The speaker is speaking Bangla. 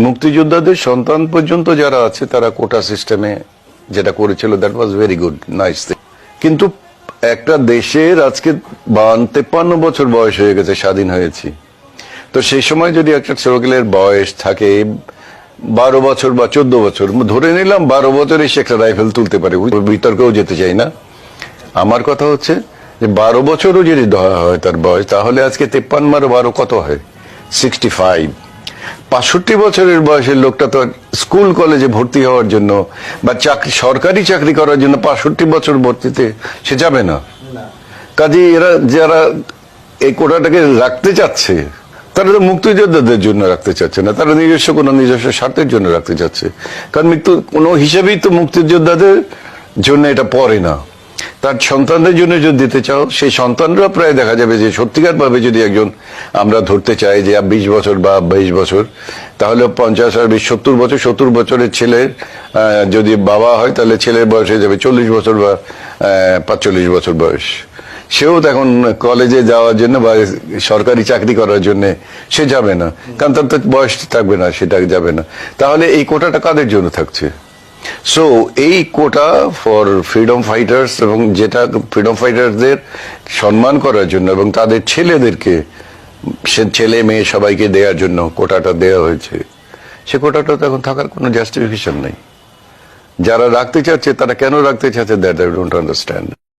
মুক্তিযোদ্ধাদের সন্তান পর্যন্ত যারা আছে তারা কোটা সিস্টেমে যেটা করেছিল, that was very good, nice. কিন্তু একটা দেশের আজকে 52-53 বছর বয়স হয়ে গেছে, স্বাধীন হয়েছি। তো সেই সময় যদি একটা ছেলের বয়স থাকে 12 বছর বা 14 বছর, ধরে নিলাম 12 বছরে সে একটা রাইফেল তুলতে পারে, বিতর্কেও যেতে চাই না। আমার কথা হচ্ছে যে 12 বছরও যদি ধরা হয় তার বয়স, তাহলে আজকে 53-12 কত হয়? 65। 65 বছরের বয়সের লোকটা তো স্কুল কলেজে ভর্তি হওয়ার জন্য বা চাকরি, সরকারি চাকরি করার জন্য 65 বছর ভর্তিতে সে যাবে না। কাজে এরা যারা এই কোটাটাকে রাখতে চাচ্ছে, তারা তো মুক্তিযোদ্ধাদের জন্য রাখতে চাচ্ছে না, তারা নিজস্ব স্বার্থের জন্য রাখতে চাচ্ছে। কারণ মৃত্যু কোনো হিসেবেই তো মুক্তিযোদ্ধাদের জন্য এটা পড়ে না। তার সন্তানদের জন্য যদি দিতে চাও, সেই সন্তানরা প্রায় দেখা যাবে যে সত্যিকার ভাবে যদি একজন আমরা ধরতে চাই যে 20 বছর বা 22 বছর, তাহলে 50 আর 20 70 বছর, 70 বছরের ছেলের যদি বাবা হয়, তাহলে ছেলের বয়স হয়ে যাবে 40 বছর বা 45 বছর বয়স। সেও এখন কলেজে যাওয়ার জন্য বা সরকারি চাকরি করার জন্য সে যাবে না, কারণ তার তো বয়স থাকবে না, সেটা যাবে না। তাহলে এই কোটাটা কাদের জন্য থাকছে? সো এই কোটা ফর ফ্রিডম ফাইটার্স, এবং যেটা ফ্রিডম ফাইটারদের সম্মান করার জন্য এবং তাদের ছেলেদেরকে, সে ছেলে মেয়ে সবাইকে দেওয়ার জন্য কোটাটা দেওয়া হয়েছে। সে কোটাটা তো এখন থাকার কোনো জাস্টিফিকেশন নেই। যারা রাখতে চাচ্ছে তারা কেন রাখতে চাচ্ছে, দ্যাট আই ডোন্ট আন্ডারস্ট্যান্ড।